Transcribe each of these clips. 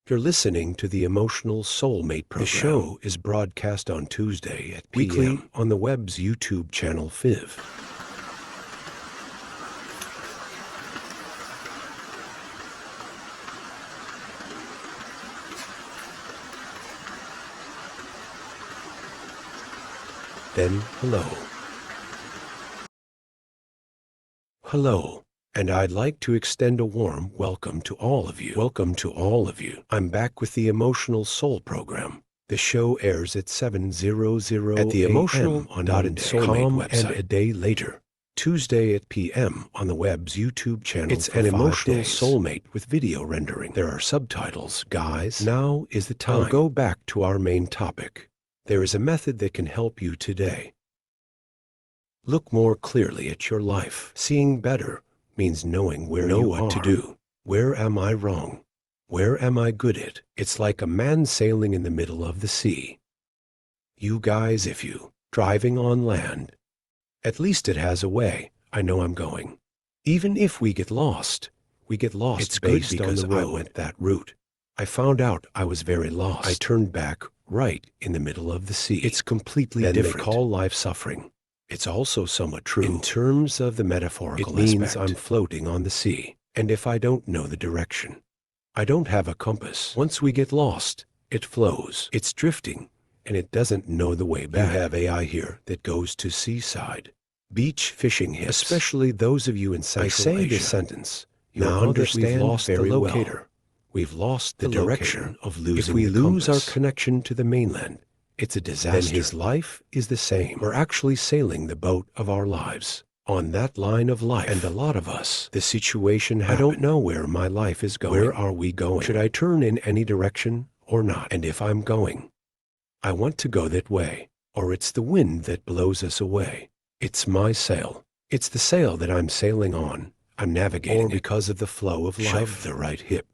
You're listening to the Emotional Soulmate program. The show is broadcast on Tuesday at weekly on the web's YouTube channel FIV. Then, hello. Hello. And I'd like to extend a warm welcome to all of you. Welcome to all of you. I'm back with the Emotional Soul program. The show airs at 7:00 at the Emotional on Soulmate website, and a day later, Tuesday at p.m. on the web's YouTube channel. It's an Emotional Soulmate with video rendering. There are subtitles. Guys, now is the time. I'll go back to our main topic. There is a method that can help you today. Look more clearly at your life. Seeing better means knowing where you are. What to do. Where am I wrong? Where am I good at? It's like a man sailing in the middle of the sea. You guys, if you driving on land, at least it has a way. I know I'm going. Even if we get lost, It's based good because on the road. I went that route. I found out I was very lost. I turned back right in the middle of the sea. It's completely different. They call life suffering. It's also somewhat true. In terms of the metaphorical aspect, it means I'm floating on the sea, and if I don't know the direction, I don't have a compass. Once we get lost, it flows. It's drifting, and it doesn't know the way back. You have AI here that goes to seaside, beach fishing hits, especially those of you in Central Asia. I say this sentence, you understand we've lost the locator. Well. We've lost the direction of losing the compass. If we lose our connection to the mainland, it's a disaster. Then his life is the same. We're actually sailing the boat of our lives on that line of life. And a lot of us, the situation happened. I don't know where my life is going. Where are we going? Should I turn in any direction or not? And if I'm going, I want to go that way, or it's the wind that blows us away. It's my sail. It's the sail that I'm sailing on. I'm navigating. Or because of the flow of life. Shove the right hip.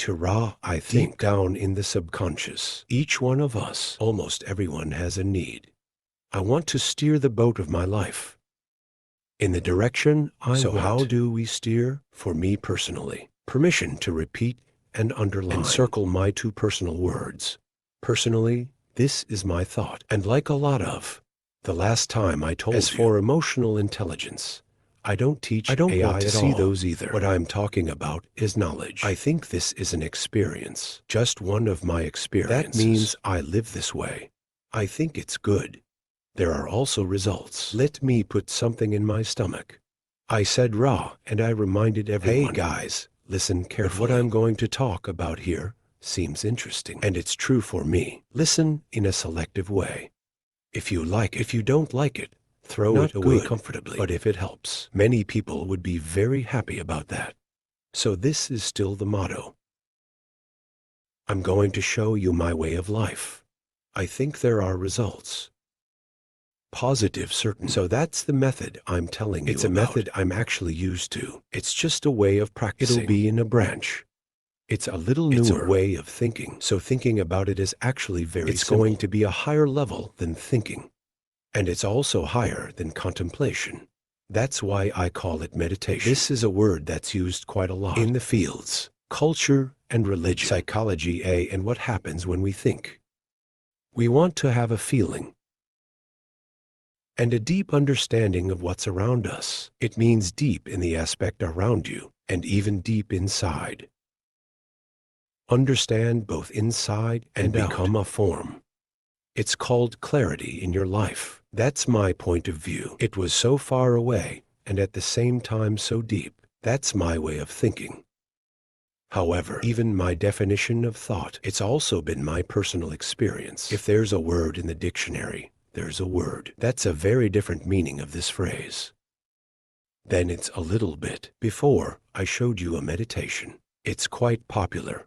To Ra, I think, deep down in the subconscious, each one of us, almost everyone has a need. I want to steer the boat of my life in the direction I want. So how do we steer? For me personally, permission to repeat and underline and circle my two personal words. Personally, this is my thought. And like a lot of the last time I told you. As for emotional intelligence, I don't teach AI want to see those either. What I'm talking about is knowledge. I think this is an experience, just one of my experiences. That means I live this way. I think it's good. There are also results. Let me put something in my stomach. I said Ra, and I reminded everyone. Hey guys, listen carefully. What I'm going to talk about here seems interesting, and it's true for me. Listen in a selective way. If you like it, if you don't like it, throw it away comfortably. But if it helps, many people would be very happy about that. So this is still the motto. I'm going to show you my way of life. I think there are results. Positive certain. So that's the method I'm telling you about. It's a method I'm actually used to. It's just a way of practicing. It'll be in a branch. It's a little newer. It's a way of thinking. So thinking about it is actually very simple. It's going to be a higher level than thinking. And it's also higher than contemplation. That's why I call it meditation. This is a word that's used quite a lot in the fields, culture and religion, psychology, and what happens when we think. We want to have a feeling and a deep understanding of what's around us. It means deep in the aspect around you and even deep inside. Understand both inside and become a form. It's called clarity in your life. That's my point of view. It was so far away, and at the same time so deep. That's my way of thinking. However, even my definition of thought, it's also been my personal experience. If there's a word in the dictionary, there's a word. That's a very different meaning of this phrase. Then it's a little bit. Before, I showed you a meditation. It's quite popular.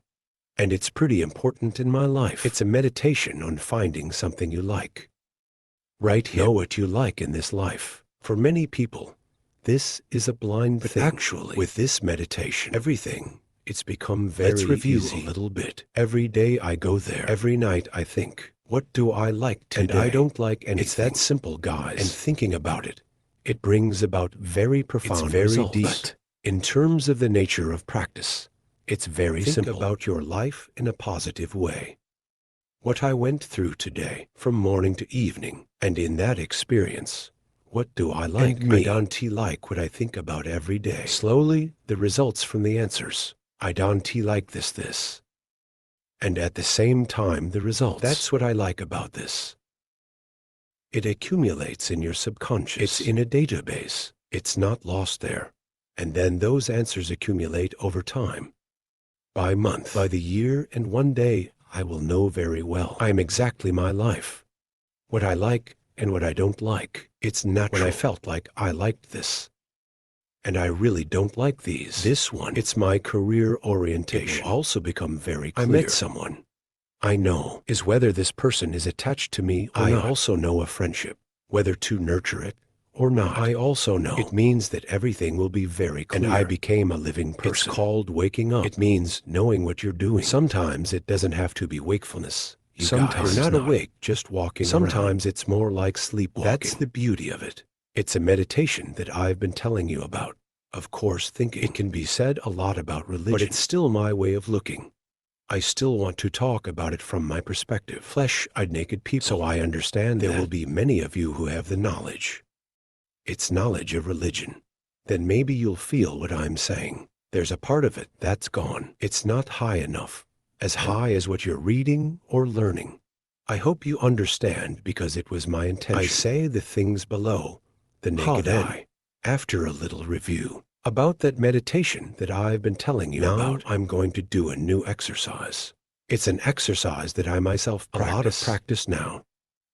And it's pretty important in my life. It's a meditation on finding something you like. Right here. Know what you like in this life. For many people, this is a blind thing. Actually, with this meditation, everything, it's become very easy. Let's review a little bit. Every day I go there. Every night I think, what do I like today? And I don't like anything. It's that simple, guys. And thinking about it, it brings about very profound results. It's very deep. But in terms of the nature of practice, It's very simple. Think about your life in a positive way. What I went through today, from morning to evening, and in that experience, what do I like? I don't like what I think about every day. Slowly, the results from the answers. I don't like this. And at the same time, the results. That's what I like about this. It accumulates in your subconscious. It's in a database. It's not lost there. And then those answers accumulate over time. By month, by the year, and one day, I will know very well. I am exactly my life. What I like and what I don't like. It's natural. When I felt like I liked this. And I really don't like these. This one, it's my career orientation. It will also become very clear. I met someone I know is whether this person is attached to me or not. I also know a friendship, whether to nurture it or not. I also know it means that everything will be very clear. And I became a living person. It's called waking up. It means knowing what you're doing. Sometimes it doesn't have to be wakefulness. Sometimes you're not awake, just walking around. Sometimes it's more like sleepwalking. That's the beauty of it. It's a meditation that I've been telling you about. Of course, thinking. It can be said a lot about religion, but it's still my way of looking. I still want to talk about it from my perspective. Flesh-eyed naked people. So I understand there will be many of you who have the knowledge. It's knowledge of religion. Then maybe you'll feel what I'm saying. There's a part of it that's gone. It's not high enough. As high as what you're reading or learning. I hope you understand because it was my intention. I say the things below, the naked eye, after a little review about that meditation that I've been telling you about. I'm going to do a new exercise. It's an exercise that I myself practice. A lot of practice now.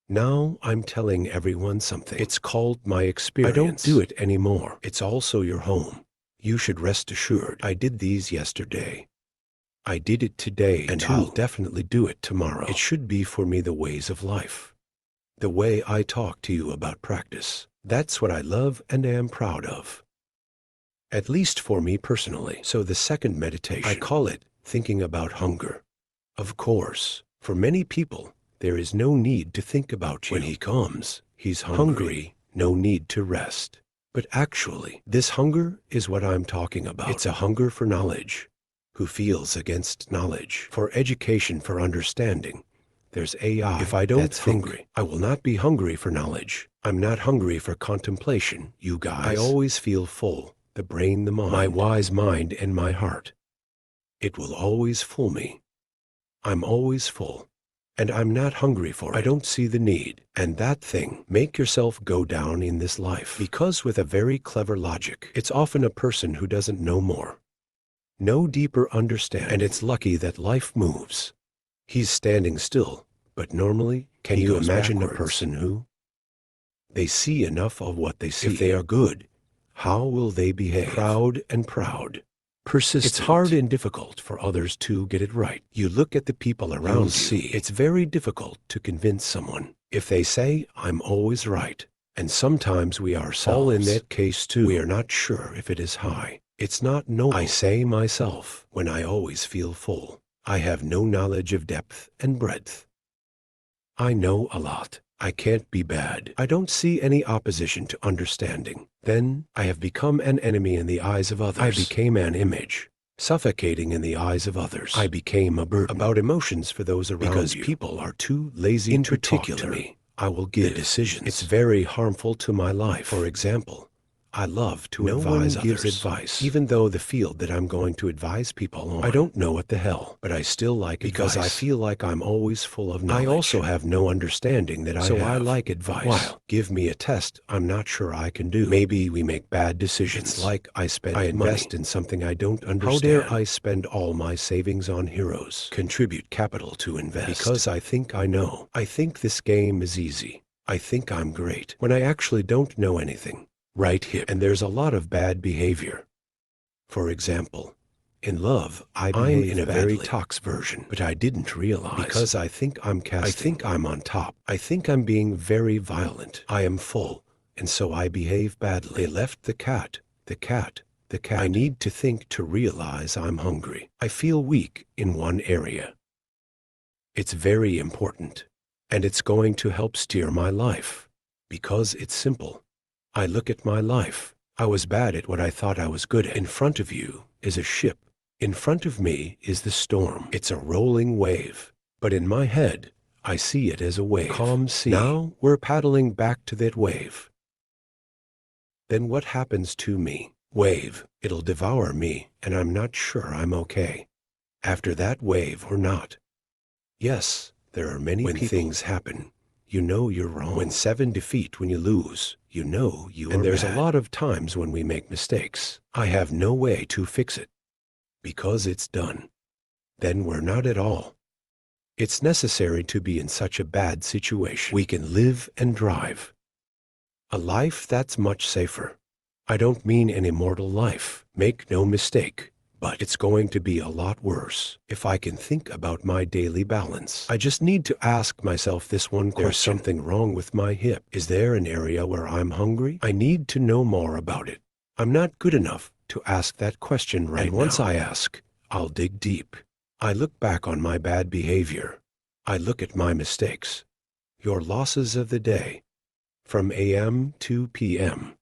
Now I'm telling everyone something. It's called my experience. I don't do it anymore. It's also your home. You should rest assured. I did these yesterday. I did it today, and I'll definitely do it tomorrow. It should be for me the ways of life. The way I talk to you about practice. That's what I love and am proud of. At least for me personally. So the second meditation, I call it thinking about hunger. Of course, for many people, there is no need to think about you. When he comes, he's hungry, no need to rest. But actually, this hunger is what I'm talking about. It's a hunger for knowledge. Who feels against knowledge, for education, for understanding. There's AI. If I don't think, I will not be hungry for knowledge. I'm not hungry for contemplation, you guys. I always feel full, the brain, the mind, my wise mind and my heart. It will always full me. I'm always full. And I'm not hungry for it. I don't see the need. And that thing, make yourself go down in this life. Because with a very clever logic, it's often a person who doesn't know more. No deeper understanding. And it's lucky that life moves. He's standing still, but normally, can you imagine a person who? They see enough of what they see. If they are good, how will they behave? Proud and proud. Persistent. It's hard and difficult for others to get it right. You look at the people around you. It's very difficult to convince someone. If they say, I'm always right, and sometimes we ourselves, all in that case too, we are not sure if it is high. It's not noble. I say myself, when I always feel full, I have no knowledge of depth and breadth. I know a lot. I can't be bad. I don't see any opposition to understanding. Then, I have become an enemy in the eyes of others. I became an image, suffocating in the eyes of others. I became a burden about emotions for those around you. Because people are too lazy to talk to me. I will give the decisions. It's very harmful to my life. For example, I love to advise others. No one gives advice. Even though the field that I'm going to advise people on, I don't know what the hell, but I still like advice. Because I feel like I'm always full of knowledge. I also have no understanding that I have. So I like advice. While give me a test I'm not sure I can do. Maybe we make bad decisions. It's like I invest in something I don't understand. How dare I spend all my savings on heroes? Contribute capital to invest. Because I think I know. I think this game is easy. I think I'm great. When I actually don't know anything. Right here. And there's a lot of bad behavior. For example, in love, I'm in a very toxic version, but I didn't realize. Because I think I'm casting. I think I'm on top. I think I'm being very violent. I am full, and so I behave badly. They left the cat. The cat. The cat. I need to think to realize I'm hungry. I feel weak in one area. It's very important, and it's going to help steer my life. Because it's simple. I look at my life. I was bad at what I thought I was good at. In front of you is a ship. In front of me is the storm. It's a rolling wave. But in my head, I see it as a wave. Calm sea. Now we're paddling back to that wave. Then what happens to me? Wave. It'll devour me, and I'm not sure I'm okay after that wave or not. Yes, there are many when things happen. You know you're wrong. When 7 defeat when you lose, you know you are bad. And there's a lot of times when we make mistakes. I have no way to fix it. Because it's done. Then we're not at all. It's necessary to be in such a bad situation. We can live and drive. A life that's much safer. I don't mean an immortal life. Make no mistake. But it's going to be a lot worse if I can think about my daily balance. I just need to ask myself this one question. There's something wrong with my hip. Is there an area where I'm hungry? I need to know more about it. I'm not good enough to ask that question right now. And once I ask, I'll dig deep. I look back on my bad behavior. I look at my mistakes. Your losses of the day. From AM to PM.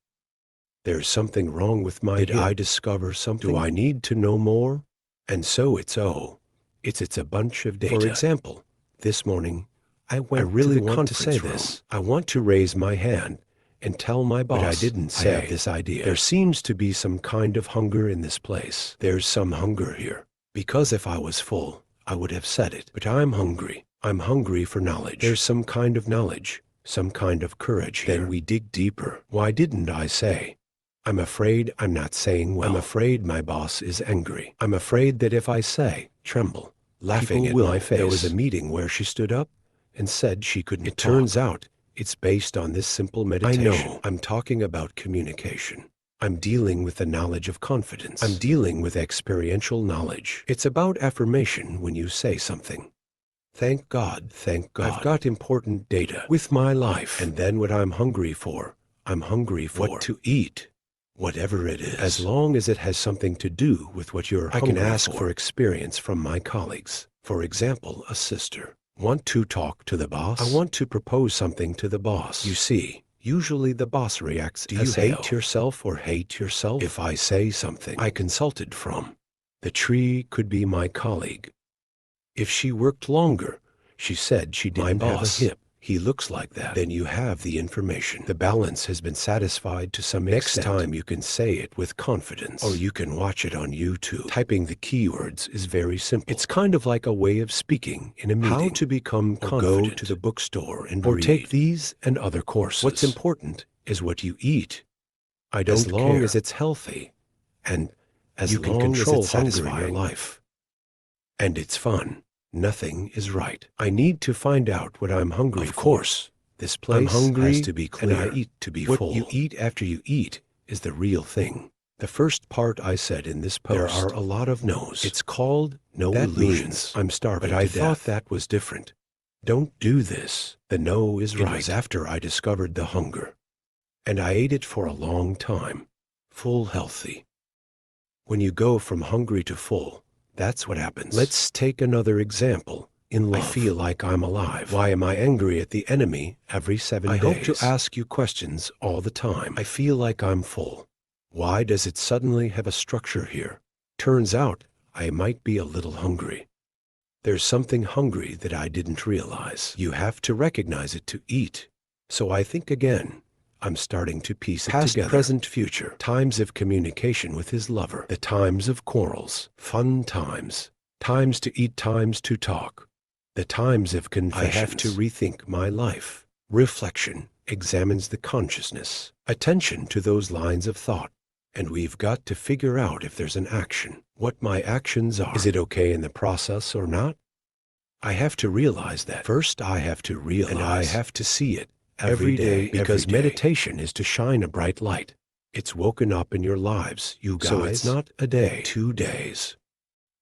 There's something wrong with my hip. Did I discover something? Do I need to know more? And so it's a bunch of data. For example, this morning, I really want to say this. I want to raise my hand and tell my boss, but I didn't say I have this idea. There seems to be some kind of hunger in this place. There's some hunger here. Because if I was full, I would have said it. But I'm hungry. I'm hungry for knowledge. There's some kind of knowledge, some kind of courage here. Then we dig deeper. Why didn't I say? I'm afraid I'm not saying well. I'm afraid my boss is angry. I'm afraid that if I say, tremble, laughing at my face. There was a meeting where she stood up and said she couldn't talk. It turns out it's based on this simple meditation. I know. I'm talking about communication. I'm dealing with the knowledge of confidence. I'm dealing with experiential knowledge. It's about affirmation when you say something. Thank God, thank God. I've got important data with my life. And then what I'm hungry for what to eat. Whatever it is, as long as it has something to do with what you're hungry for. I can ask for experience from my colleagues. For example, a sister. Want to talk to the boss? I want to propose something to the boss. You see, usually the boss reacts. Do you hate yourself or hate yourself? If I say something I consulted from, the tree could be my colleague. If she worked longer, she said she didn't have a hip. He looks like that. Then you have the information. The balance has been satisfied to some extent. Next time you can say it with confidence. Or you can watch it on YouTube. Typing the keywords is very simple. It's kind of like a way of speaking in a meeting. How to become confident. Go to the bookstore and read. Or take these and other courses. What's important is what you eat. I don't care. As long as it's healthy. And as you can control hunger in your life. And it's fun. Nothing is right. I need to find out what I'm hungry for. Of course, this place has to be clear, and I eat to be full. What you eat after you eat is the real thing. The first part I said in this post, there are a lot of no's. It's called no illusions. I'm starving to death. But I thought that was different. Don't do this. The no is right. It was after I discovered the hunger. And I ate it for a long time. Full healthy. When you go from hungry to full, that's what happens. Let's take another example. In love, I feel like I'm alive. Why am I angry at the enemy every 7 days? I hope to ask you questions all the time. I feel like I'm full. Why does it suddenly have a structure here? Turns out, I might be a little hungry. There's something hungry that I didn't realize. You have to recognize it to eat. So I think again. I'm starting to piece it together. Past, present, future. Times of communication with his lover. The times of quarrels. Fun times. Times to eat, times to talk. The times of confessions. I have to rethink my life. Reflection examines the consciousness. Attention to those lines of thought. And we've got to figure out if there's an action. What my actions are. Is it okay in the process or not? I have to realize that. First I have to realize. And I have to see it. Every day, because meditation is to shine a bright light. It's woken up in your lives, you guys. So it's not a day, 2 days.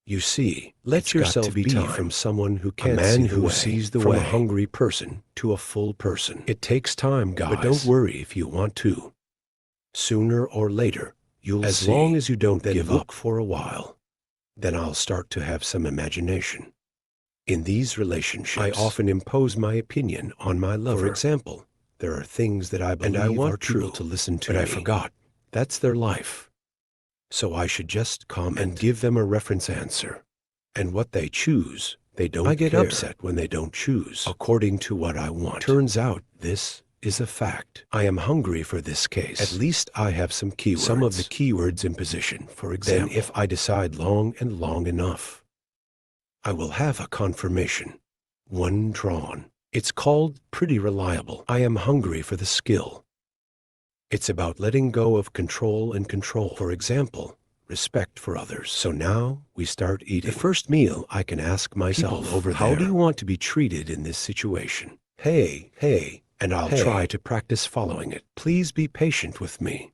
You see, let yourself be from someone who can't see the way. A man who sees the way. From a hungry person to a full person. It takes time, guys. But don't worry if you want to. Sooner or later, you'll see. As long as you don't give up for a while, then I'll start to have some imagination. In these relationships, I often impose my opinion on my lover. For example, there are things that I believe are true to listen to, but I forgot. That's their life. So I should just comment and give them a reference answer. And what they choose, they don't care. I get upset when they don't choose according to what I want. Turns out this is a fact. I am hungry for this case. At least I have some keywords. Some of the keywords in position, for example. Then if I decide long enough, I will have a confirmation. One drawn. It's called pretty reliable. I am hungry for the skill. It's about letting go of control and control. For example, respect for others. So now we start eating. The first meal I can ask myself over there, how do you want to be treated in this situation? Hey, and I'll try to practice following it. Please be patient with me.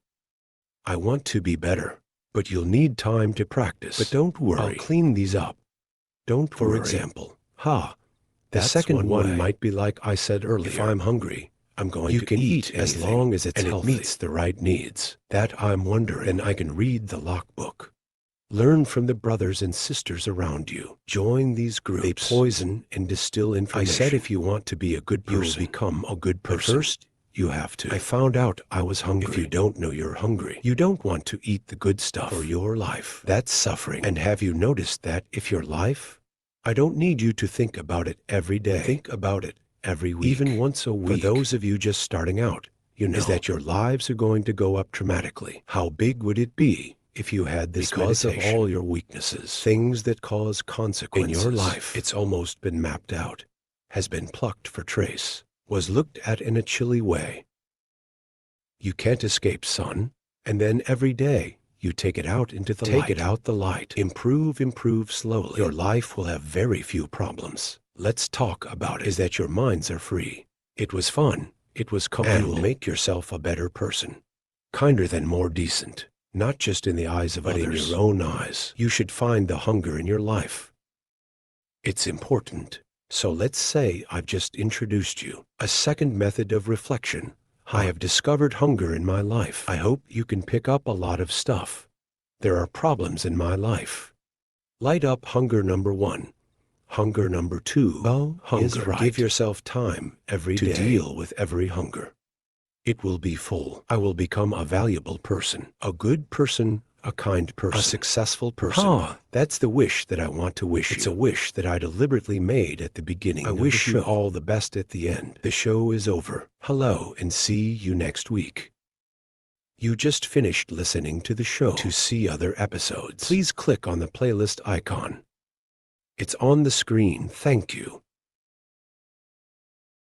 I want to be better, but you'll need time to practice. But don't worry, I'll clean these up. Don't worry. For example, the second one might be like I said earlier. If I'm hungry, I'm going to eat as long as it's healthy. It meets the right needs. That I'm wondering. Then I can read the logbook. Learn from the brothers and sisters around you. Join these groups. They poison and distill information. I said if you want to be a good person, you'll become a good person. But first, you have to. I found out I was hungry. If you don't know you're hungry, you don't want to eat the good stuff for your life. That's suffering. And have you noticed that if your life, I don't need you to think about it every day. Think about it every week. Even once a week. For those of you just starting out, you know, is that your lives are going to go up dramatically. How big would it be if you had this because meditation? Of all your weaknesses, things that cause consequences in your life? It's almost been mapped out, has been plucked for trace, was looked at in a chilly way. You can't escape sun, and then every day you take it out into the light. Take it out the light. Improve slowly. Your life will have very few problems. Let's talk about it. Is that your minds are free. It was fun. It was comfortable. And will make yourself a better person. Kinder than more decent. Not just in the eyes of others, but in your own eyes. You should find the hunger in your life. It's important. So let's say I've just introduced you a second method of reflection. I have discovered hunger in my life. I hope you can pick up a lot of stuff. There are problems in my life. Light up hunger number 1. Hunger number 2 is right. Give yourself time every day to deal with every hunger. It will be full. I will become a valuable person, a good person, a kind person, a successful person. That's the wish that I want to wish you. It's a wish that I deliberately made at the beginning. I wish you all the best at the end. The show is over. Hello, and see you next week. You just finished listening to the show. To see other episodes, please click on the playlist icon. It's on the screen. Thank you.